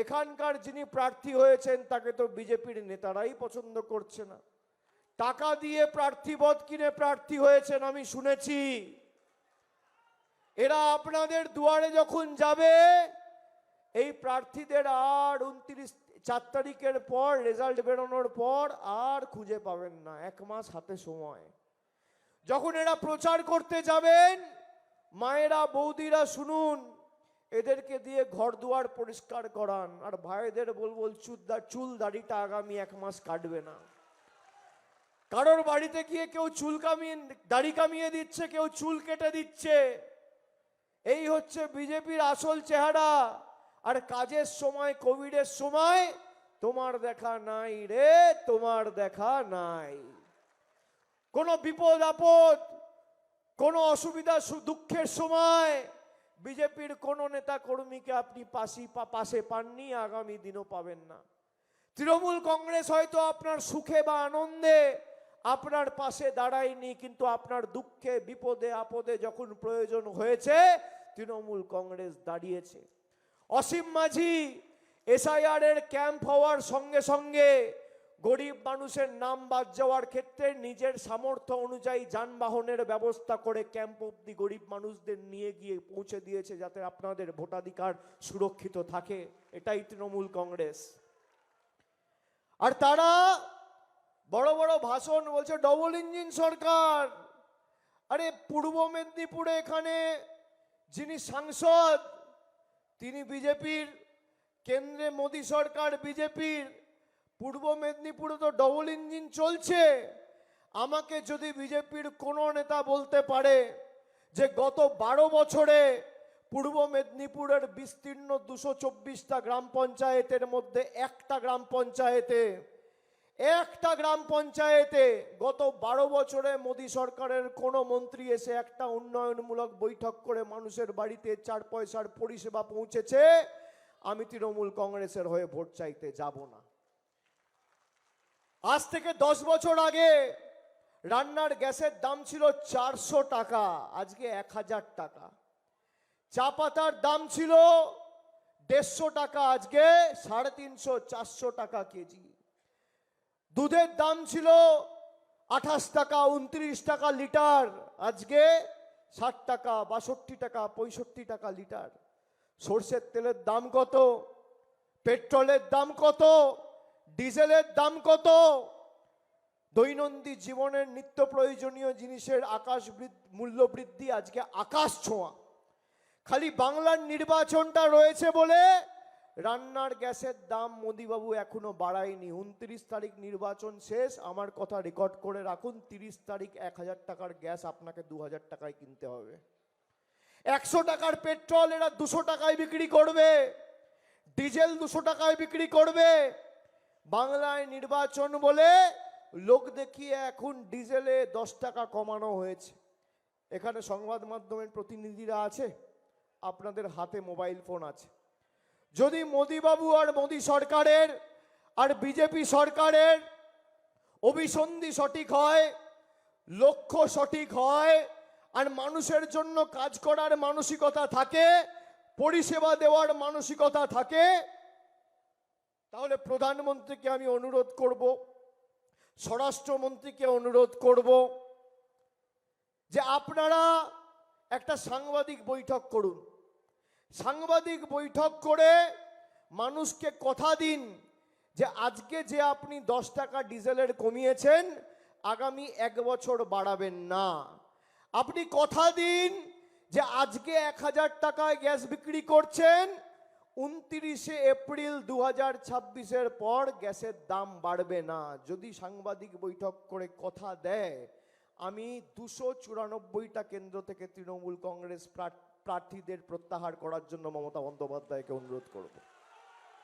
এখানকার যিনি প্রার্থী হয়েছেন তাকে তো বিজেপির নেতারাই পছন্দ করছে না। টাকা দিয়ে প্রার্থীপদ কিনে প্রার্থী হয়েছেন আমি শুনেছি। এরা আপনাদের দুয়ারে যখন যাবে, এই প্রার্থীদের আর 4 তারিখের পর রেজাল্ট বেরোনোর পর আর খুঁজে পাবেন না। 1 মাস হাতে সময়। যখন এরা প্রচার করতে যাবেন, মায়েরা বৌদিরা শুনুন, এদেরকে দিয়ে ঘর দুয়ার পরিষ্কার করান। আর ভাইদের বলবো চুল দাড়িটা আগামী 1 মাস কাটবে না। কারোর বাড়িতে গিয়ে কেউ দাড়ি কামিয়ে দিচ্ছে, কেউ চুল কেটে দিচ্ছে। এই হচ্ছে বিজেপির আসল চেহারা। আর কাজের সময়, কোভিডের সময় তোমার দেখা নাই রে, তোমার দেখা নাই। কোনো বিপদ আপদ, কোনো অসুবিধা দুঃখের সময় বিজেপির কোনো নেতা কর্মীকে আপনি পাশে পাননি, আগামী দিনও পাবেন না। তৃণমূল কংগ্রেস হয়তো আপনার সুখে বা আনন্দে আপনার পাশে দাঁড়ায়নি, কিন্তু আপনার দুঃখে বিপদে আপদে যখন প্রয়োজন হয়েছে তৃণমূল কংগ্রেস দাঁড়িয়েছে। অসীম মাঝি এসআইআর এর ক্যাম্প হওয়ার সঙ্গে সঙ্গে গরিব মানুষের নাম বাদ যাওয়ার ক্ষেত্রে নিজের সামর্থ্য অনুযায়ী যানবাহনের ব্যবস্থা করে ক্যাম্প অব্দি গরিব মানুষদের নিয়ে গিয়ে পৌঁছে দিয়েছে, যাতে আপনাদের ভোটাধিকার সুরক্ষিত থাকে। এটাই তৃণমূল কংগ্রেস। আর তারা বড় বড় ভাষণ বলছে ডবল ইঞ্জিন সরকার। আরে পূর্ব মেদিনীপুরে এখানে যিনি সাংসদ তিনি বিজেপির, কেন্দ্রে মোদী সরকার বিজেপির, পূর্ব মেদিনীপুরে তো ডবল ইঞ্জিন চলছে। আমাকে যদি বিজেপির কোনো নেতা বলতে পারে যে গত 12 বছরে পূর্ব মেদিনীপুরের বিস্তীর্ণ 224টা গ্রাম পঞ্চায়েতের মধ্যে একটা গ্রাম পঞ্চায়েতে গত 12 বছরে মোদী সরকারের কোনো মন্ত্রী এসে একটা উন্নয়নমূলক বৈঠক করে মানুষের বাড়িতে 4 পয়সার পরিষেবা পৌঁছেছে, আমি তৃণমূল কংগ্রেসের হয়ে ভোট চাইতে যাব না। আজ থেকে 10 বছর আগে রান্নার গ্যাসের দাম ছিল 400 টাকা, আজকে 1000 টাকা। চা পাতার দাম ছিল 150 টাকা, আজকে 350-400 টাকা কেজি। দুধের দাম ছিল 28 টাকা 29 টাকা লিটার, আজকে 60 টাকা 62 টাকা 65 টাকা লিটার। সরষের তেলের দাম কত, পেট্রোলের দাম কত, ডিজেলের দাম কত? দৈনন্দিন জীবনের নিত্য প্রয়োজনীয় জিনিসের মূল্য বৃদ্ধি আজকে আকাশ ছোঁয়া। খালি বাংলার নির্বাচনটা রয়েছে বলে রান্নার গ্যাসের দাম মোদিবাবু এখনো বাড়ায়নি। 29 তারিখ নির্বাচন শেষ, আমার কথা রেকর্ড করে রাখুন, 30 তারিখ 1000 টাকার গ্যাস আপনাকে 2000 টাকায় কিনতে হবে। 100 টাকার পেট্রোল এরা 200 টাকায় বিক্রি করবে, ডিজেল 200 টাকায় বিক্রি করবে। বাংলায় নির্বাচন বলে লোক দেখিয়ে এখন ডিজেলে 10 টাকা কমানো হয়েছে। এখানে সংবাদ মাধ্যমের প্রতিনিধিরা আছে, আপনাদের হাতে মোবাইল ফোন আছে। যদি মোদিবাবু আর মোদী সরকারের আর বিজেপি সরকারের অভিসন্ধি সঠিক হয়, লক্ষ্য সঠিক হয়, আর মানুষের জন্য কাজ করার মানসিকতা থাকে, পরিষেবা দেওয়ার মানসিকতা থাকে, তাহলে প্রধানমন্ত্রীকে আমি অনুরোধ করব, স্বরাষ্ট্রমন্ত্রীকে অনুরোধ করব যে আপনারা একটা সাংবাদিক বৈঠক করুন। সাংবাদিক বৈঠক করে মানুষকে কথা দিন যে আজকে যে আপনি 10 টাকা ডিজেলের কমিয়েছেন, আগামী 1 বছর বাড়াবেন না। আপনি কথা দিন যে আজকে 1000 টাকায় গ্যাস বিক্রি করছেন, 29 এপ্রিল 2026-এর পর গ্যাসের দাম বাড়বে না। যদি সাংবাদিক বৈঠক করে কথা দেয়, আমি 294টা কেন্দ্র থেকে তৃণমূল কংগ্রেস প্রার্থীদের প্রত্যাহার করার জন্য মমতা বন্দ্যোপাধ্যায়কে অনুরোধ করব।